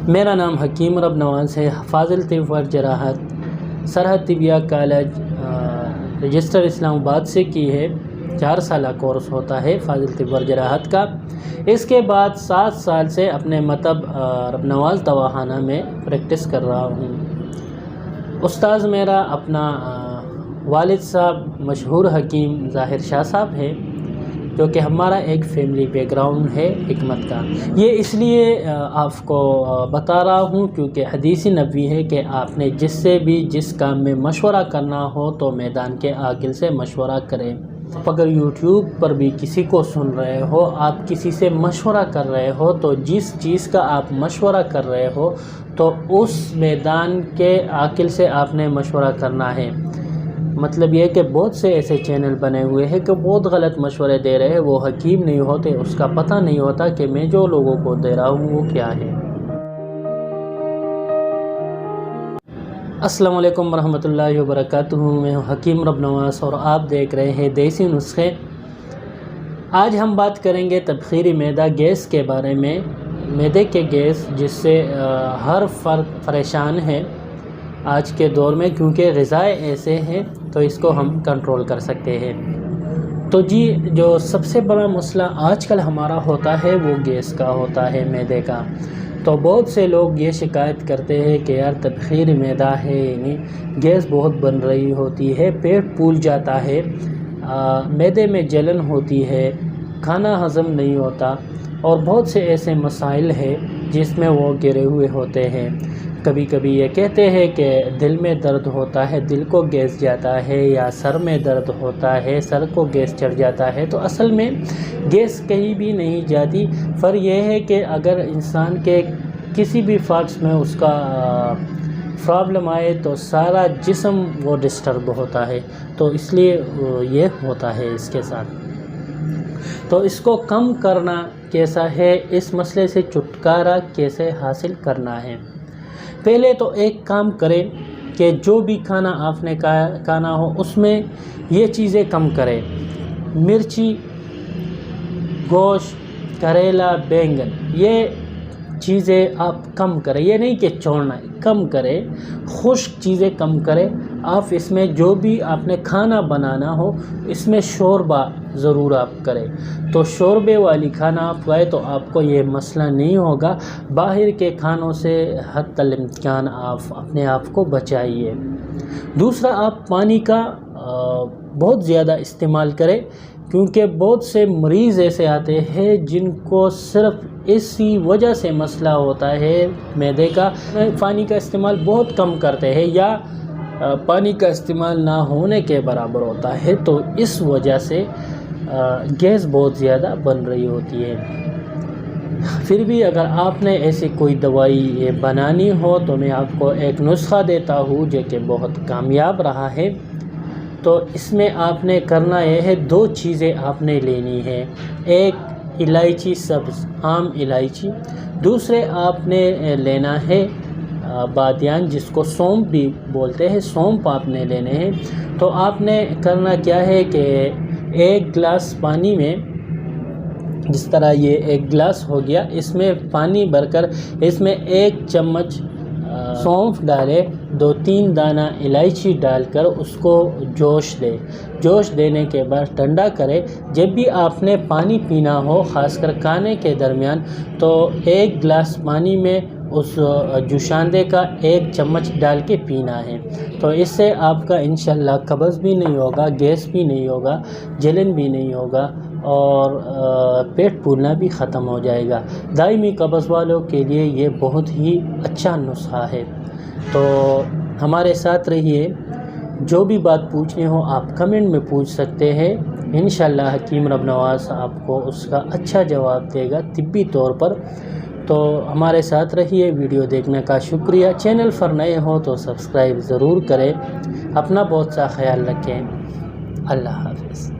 میرا نام حکیم رب نواز ہے۔ فاضل طب و جراحت سرحد طبیہ کالج رجسٹر اسلام آباد سے کی ہے۔ 4 سالہ کورس ہوتا ہے فاضل طب و جراحت کا۔ اس کے بعد 7 سال سے اپنے مطب رب نواز دواخانہ میں پریکٹس کر رہا ہوں۔ استاذ میرا اپنا والد صاحب مشہور حکیم ظاہر شاہ صاحب ہے، جو کہ ہمارا ایک فیملی بیک گراؤنڈ ہے حکمت کا۔ یہ اس لیے آپ کو بتا رہا ہوں کیونکہ حدیث نبوی ہے کہ آپ نے جس سے بھی جس کام میں مشورہ کرنا ہو تو میدان کے عاقل سے مشورہ کریں۔ اگر یوٹیوب پر بھی کسی کو سن رہے ہو، آپ کسی سے مشورہ کر رہے ہو، تو جس چیز کا آپ مشورہ کر رہے ہو تو اس میدان کے عاقل سے آپ نے مشورہ کرنا ہے۔ مطلب یہ کہ بہت سے ایسے چینل بنے ہوئے ہیں کہ بہت غلط مشورے دے رہے ہیں، وہ حکیم نہیں ہوتے، اس کا پتہ نہیں ہوتا کہ میں جو لوگوں کو دے رہا ہوں وہ کیا ہے۔ السلام علیکم ورحمۃ اللہ وبرکاتہ۔ میں ہوں حکیم رب نواز اور آپ دیکھ رہے ہیں دیسی نسخے۔ آج ہم بات کریں گے تبخیری معدہ گیس کے بارے میں۔ معدے کے گیس جس سے ہر فرد پریشان ہے آج کے دور میں، کیونکہ غذائیں ایسے ہیں تو اس کو ہم کنٹرول کر سکتے ہیں۔ تو جی، جو سب سے بڑا مسئلہ آج کل ہمارا ہوتا ہے وہ گیس کا ہوتا ہے، معدے کا۔ تو بہت سے لوگ یہ شکایت کرتے ہیں کہ یار تبخیر معدہ ہے، یعنی گیس بہت بن رہی ہوتی ہے، پیٹ پھول جاتا ہے، معدے میں جلن ہوتی ہے، کھانا ہضم نہیں ہوتا، اور بہت سے ایسے مسائل ہیں جس میں وہ گرے ہوئے ہوتے ہیں۔ کبھی کبھی یہ کہتے ہیں کہ دل میں درد ہوتا ہے، دل کو گیس جاتا ہے، یا سر میں درد ہوتا ہے، سر کو گیس چڑھ جاتا ہے۔ تو اصل میں گیس کہیں بھی نہیں جاتی، فرق یہ ہے کہ اگر انسان کے کسی بھی پارٹس میں اس کا پرابلم آئے تو سارا جسم وہ ڈسٹرب ہوتا ہے، تو اس لیے یہ ہوتا ہے اس کے ساتھ۔ تو اس کو کم کرنا کیسا ہے، اس مسئلے سے چھٹکارا کیسے حاصل کرنا ہے؟ پہلے تو ایک کام کریں کہ جو بھی کھانا آپ نے کھانا ہو اس میں یہ چیزیں کم کریں۔ مرچی، گوشت، کریلا، بینگن، یہ چیزیں آپ کم کریں۔ یہ نہیں کہ چھوڑنا ہے، کم کریں، خشک چیزیں کم کریں۔ آپ اس میں جو بھی آپ نے کھانا بنانا ہو اس میں شوربہ ضرور آپ کریں۔ تو شوربے والی کھانا آپ کھائیں تو آپ کو یہ مسئلہ نہیں ہوگا۔ باہر کے کھانوں سے حتی الامکان آپ اپنے آپ کو بچائیے۔ دوسرا، آپ پانی کا بہت زیادہ استعمال کریں، کیونکہ بہت سے مریض ایسے آتے ہیں جن کو صرف اسی وجہ سے مسئلہ ہوتا ہے معدے کا، پانی کا استعمال بہت کم کرتے ہیں یا پانی کا استعمال نہ ہونے کے برابر ہوتا ہے، تو اس وجہ سے گیس بہت زیادہ بن رہی ہوتی ہے۔ پھر بھی اگر آپ نے ایسی کوئی دوائی بنانی ہو تو میں آپ کو ایک نسخہ دیتا ہوں جو کہ بہت کامیاب رہا ہے۔ تو اس میں آپ نے کرنا یہ ہے، 2 چیزیں آپ نے لینی ہے۔ ایک الائچی سبز، عام الائچی، دوسرے آپ نے لینا ہے بادیان، جس کو سونف بھی بولتے ہیں، سونف آپ نے لینے ہیں۔ تو آپ نے کرنا کیا ہے کہ 1 گلاس پانی میں، جس طرح یہ 1 گلاس ہو گیا، اس میں پانی بھر کر اس میں 1 چمچ سونف ڈالے، 2-3 دانہ الائچی ڈال کر اس کو جوش دے۔ جوش دینے کے بعد ٹھنڈا کرے۔ جب بھی آپ نے پانی پینا ہو، خاص کر کھانے کے درمیان، تو 1 گلاس پانی میں اس جوشاندے کا 1 چمچ ڈال کے پینا ہے۔ تو اس سے آپ کا انشاءاللہ قبض بھی نہیں ہوگا، گیس بھی نہیں ہوگا، جلن بھی نہیں ہوگا، اور پیٹ پھولنا بھی ختم ہو جائے گا۔ دائمی قبض والوں کے لیے یہ بہت ہی اچھا نسخہ ہے۔ تو ہمارے ساتھ رہیے۔ جو بھی بات پوچھنی ہو آپ کمنٹ میں پوچھ سکتے ہیں، انشاءاللہ حکیم رب نواز آپ کو اس کا اچھا جواب دے گا طبی طور پر۔ تو ہمارے ساتھ رہیے۔ ویڈیو دیکھنے کا شکریہ۔ چینل پر نئے ہو تو سبسکرائب ضرور کریں۔ اپنا بہت سا خیال رکھیں۔ اللہ حافظ۔